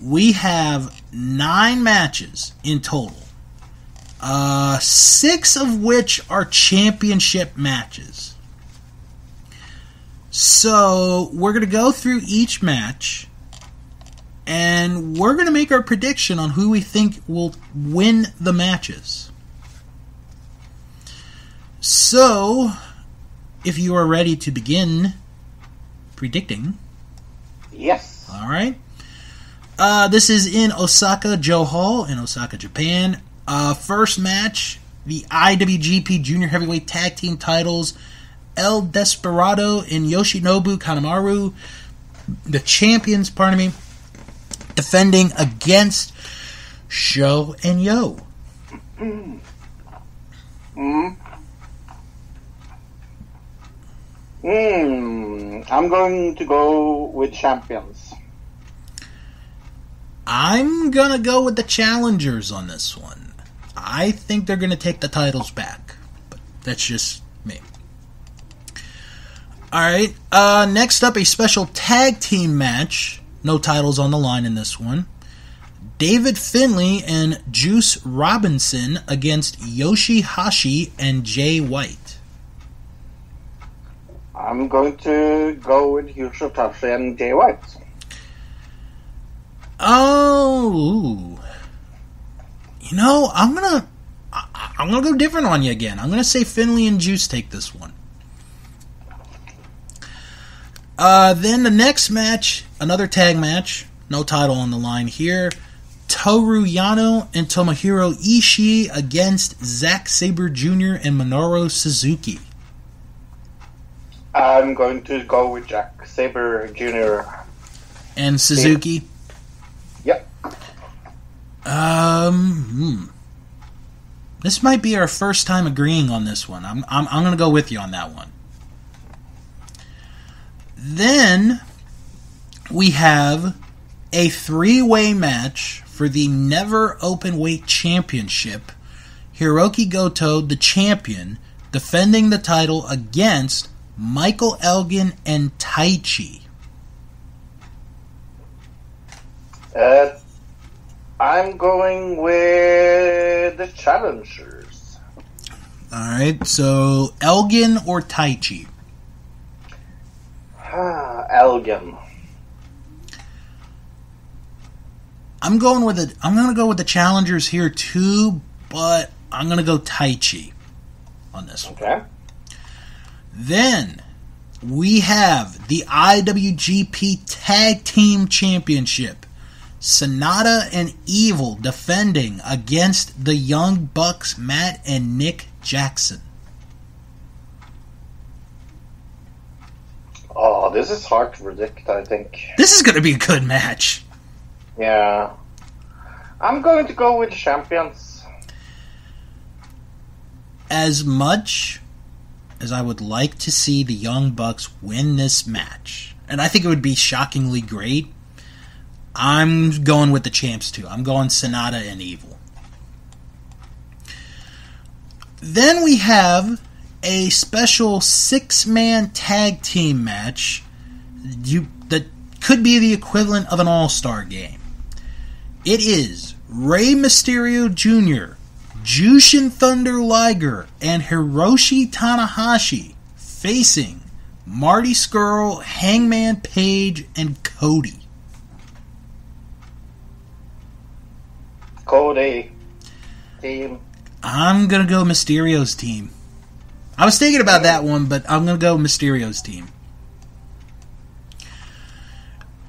We have 9 matches in total. 6 of which are championship matches. So, we're going to go through each match, and we're going to make our prediction on who we think will win the matches. So, if you are ready to begin predicting. Yes. Alright. This is in Osaka Joe Hall in Osaka, Japan. First match, the IWGP Junior Heavyweight Tag Team titles. El Desperado and Yoshinobu Kanemaru, the champions, defending against Sho and Yo. I'm going to go with champions. I'm going to go with the challengers on this one. I think they're going to take the titles back. But that's just me. Alright, next up, a special tag team match. No titles on the line in this one. David Finlay and Juice Robinson against Yoshihashi and Jay White. I'm going to go with Yoshihashi and Jay White. Oh, you know, I'm gonna go different on you again. I'm gonna say Finlay and Juice take this one. Then the next match, another tag match, no title on the line here. Toru Yano and Tomohiro Ishii against Zack Sabre Jr. and Minoru Suzuki. I'm going to go with Zack Sabre Jr. And Suzuki? Yep. This might be our first time agreeing on this one. I'm going to go with you on that one. Then we have a 3-way match for the Never Openweight Championship. Hiroki Goto, the champion, defending the title against Michael Elgin and Taichi. I'm going with the challengers. Alright, so Elgin or Taichi? Elgin. I'm going to go with the challengers here too, but I'm going to go Taichi on this one. Okay. Then we have the IWGP Tag Team Championship. Sonata and Evil defending against the Young Bucks, Matt and Nick Jackson. Oh, this is hard to predict, I think. This is going to be a good match. Yeah. I'm going to go with the champions. As much as I would like to see the Young Bucks win this match, and I think it would be shockingly great, I'm going with the champs too. I'm going Sonata and Evil. Then we have a special 6-man tag team match that could be the equivalent of an all-star game. It is Rey Mysterio Jr., Jushin Thunder Liger, and Hiroshi Tanahashi facing Marty Scurll, Hangman Page, and Cody. Cody. Team. I'm going to go Mysterio's team. I was thinking about that one, but I'm going to go Mysterio's team.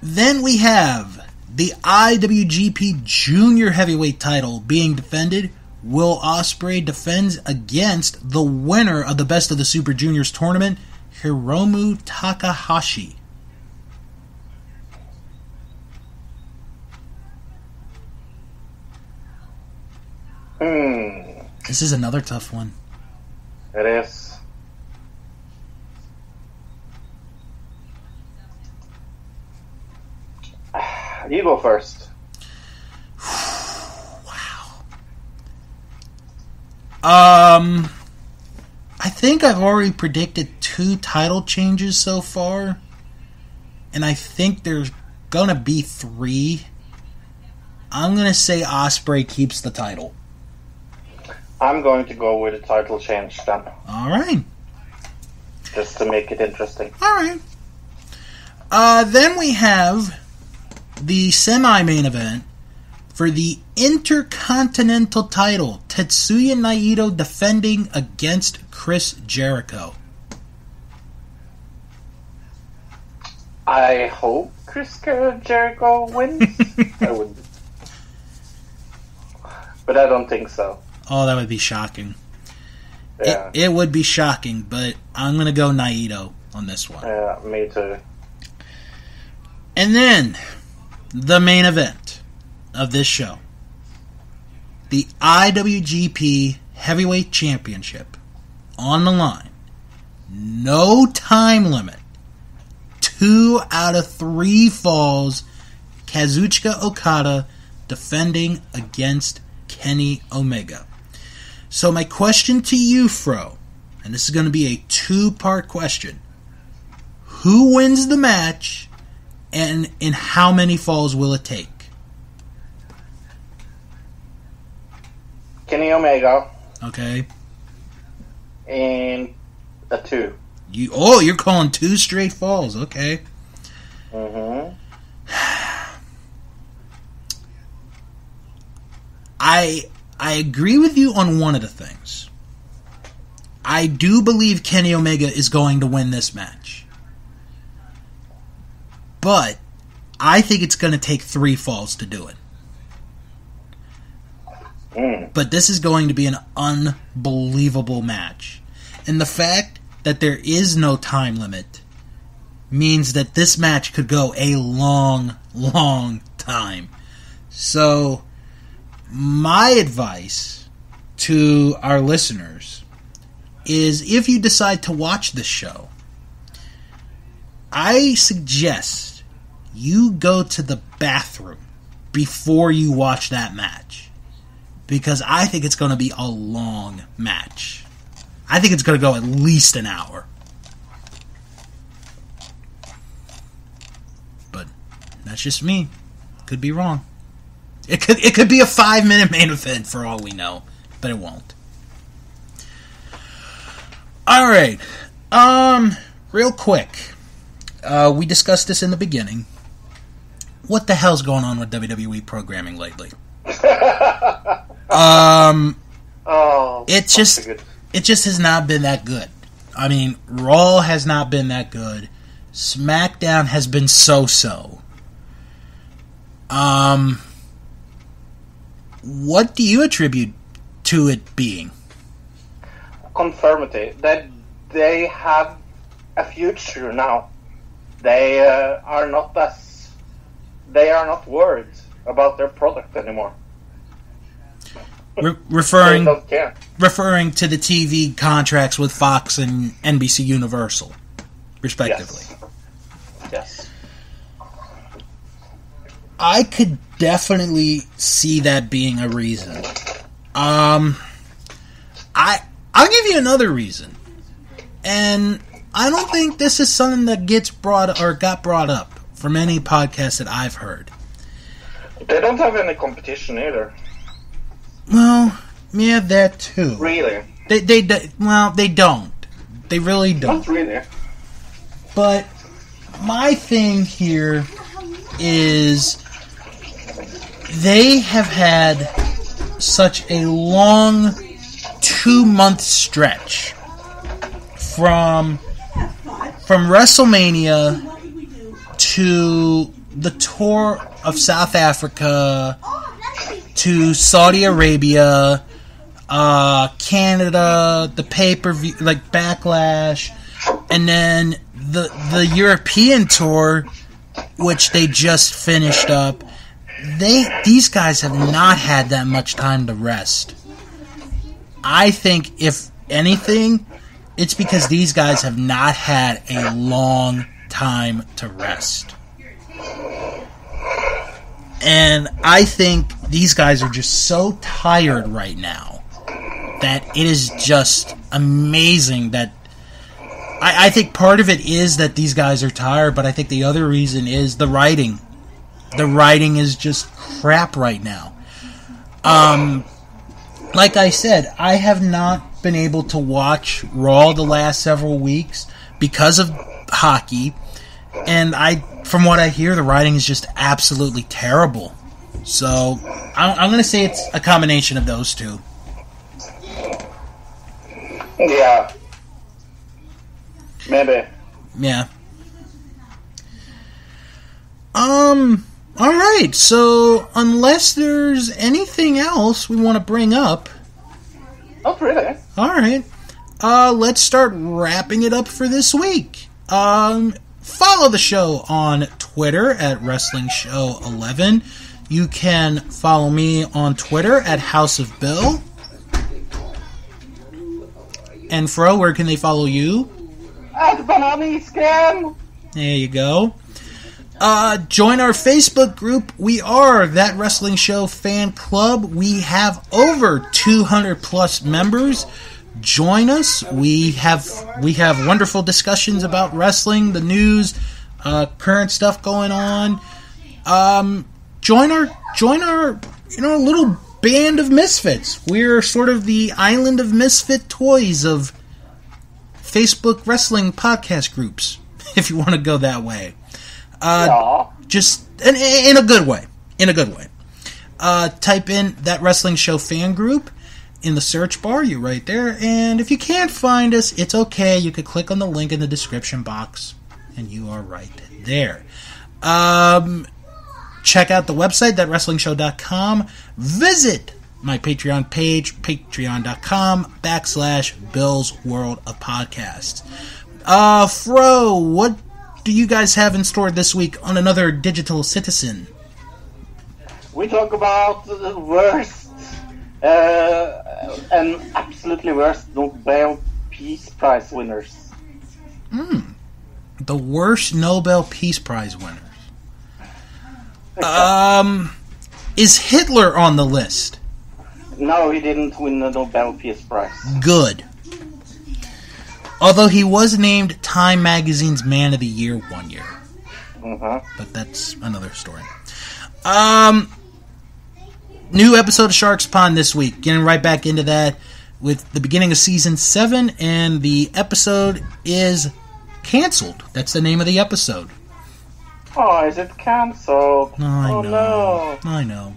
Then we have the IWGP Junior Heavyweight title being defended. Will Ospreay defends against the winner of the Best of the Super Juniors tournament, Hiromu Takahashi. This is another tough one. It is. You go first. Wow. I think I've already predicted 2 title changes so far, and I think there's gonna be 3. I'm gonna say Ospreay keeps the title. I'm going to go with a title change then. All right. Just to make it interesting. All right. Then we have the semi-main event for the Intercontinental title. Tetsuya Naito defending against Chris Jericho. I hope Chris Jericho wins. I would. But I don't think so. Oh, that would be shocking. Yeah. It would be shocking, but I'm going to go Naito on this one. Yeah, me too. And then, the main event of this show. The IWGP Heavyweight Championship on the line. No time limit. 2 out of 3 falls. Kazuchika Okada defending against Kenny Omega. So my question to you, Fro, and this is going to be a 2-part question. Who wins the match, and in how many falls will it take? Kenny Omega. Okay. And a 2. You're calling 2 straight falls. Okay. Mm-hmm. I agree with you on one of the things. I do believe Kenny Omega is going to win this match. But I think it's going to take 3 falls to do it. But this is going to be an unbelievable match. And the fact that there is no time limit means that this match could go a long, long time. So my advice to our listeners is, if you decide to watch this show, I suggest you go to the bathroom before you watch that match, because I think it's going to be a long match. I think it's going to go at least an hour. But that's just me. Could be wrong. It could be a 5-minute main event for all we know, but it won't. All right. Real quick. We discussed this in the beginning. What the hell's going on with WWE programming lately? It just has not been that good. I mean, Raw has not been that good. SmackDown has been so-so. What do you attribute to it being? Conformity. That they have a future now. They are not worried about their product anymore. Referring they don't care. Referring to the TV contracts with Fox and NBC Universal, respectively. Yes. I could definitely see that being a reason. I'll give you another reason, and I don't think this is something that got brought up from any podcast that I've heard. They don't have any competition either. Well, yeah, that too. Really? They don't. They really don't. Not really. But my thing here is they have had such a long 2-month stretch from WrestleMania to the tour of South Africa to Saudi Arabia, Canada, the pay-per-view, like Backlash, and then the European tour, which they just finished up. These guys have not had that much time to rest. I think, if anything, it's because these guys have not had a long time to rest. And I think these guys are just so tired right now that it is just amazing that... I think part of it is that these guys are tired, but I think the other reason is the writing. The writing is just crap right now. Like I said, I have not been able to watch Raw the last several weeks because of hockey, and from what I hear, the writing is just absolutely terrible. So I'm going to say it's a combination of those two. Yeah. Maybe. Yeah. Alright, so unless there's anything else we want to bring up... Not really. Alright. Let's start wrapping it up for this week. Follow the show on Twitter at WrestlingShow11. You can follow me on Twitter at House of Bill. And Fro, where can they follow you? At Banana. There you go. Join our Facebook group. We are That Wrestling Show Fan Club. We have over 200 plus members. Join us. We have wonderful discussions about wrestling, the news, current stuff going on. Join our little band of misfits. We're sort of the island of misfit toys of Facebook wrestling podcast groups, if you want to go that way. Just in a good way. Type in That Wrestling Show Fan Group in the search bar. You're right there. And if you can't find us, it's okay. You could click on the link in the description box, and you are right there. Check out the website, thatwrestlingshow.com. Visit my Patreon page, patreon.com/Bill's World of Podcasts. Fro, what do you guys have in store this week on Another Digital Citizen? We talk about the worst and absolutely worst Nobel Peace Prize winners. The worst Nobel Peace Prize winners. Is Hitler on the list? No, he didn't win the Nobel Peace Prize. Good. Although he was named Time Magazine's Man of the Year one year. But that's another story. New episode of Shark's Pond this week. Getting right back into that with the beginning of Season 7, and the episode is Cancelled. That's the name of the episode. Oh, is it cancelled? No. I know.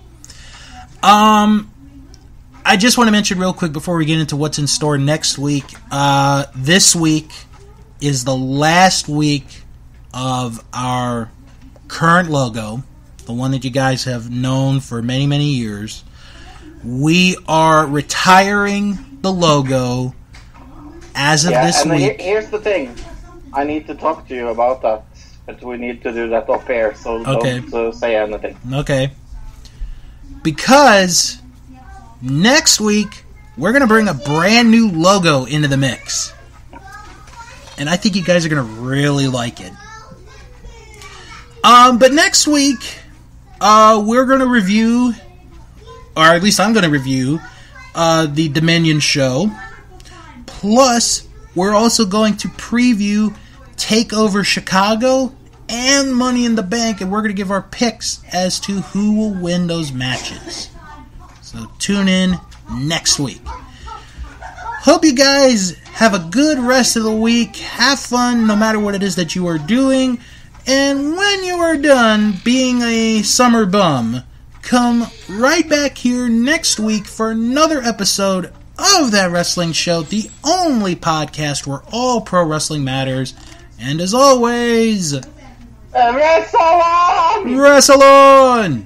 I just want to mention real quick before we get into what's in store next week. This week is the last week of our current logo, the one that you guys have known for many, many years. We are retiring the logo as of this week. Here's the thing. I need to talk to you about that, but we need to do that off air, so don't say anything. Okay. Because next week, we're going to bring a brand new logo into the mix. And I think you guys are going to really like it. But next week, we're going to review, or at least I'm going to review, the Dominion show. Plus, we're also going to preview TakeOver Chicago and Money in the Bank, and we're going to give our picks as to who will win those matches. So tune in next week. Hope you guys have a good rest of the week. Have fun no matter what it is that you are doing. And when you are done being a summer bum, come right back here next week for another episode of That Wrestling Show, the only podcast where all pro wrestling matters. And as always, Wrestle on! wrestle on!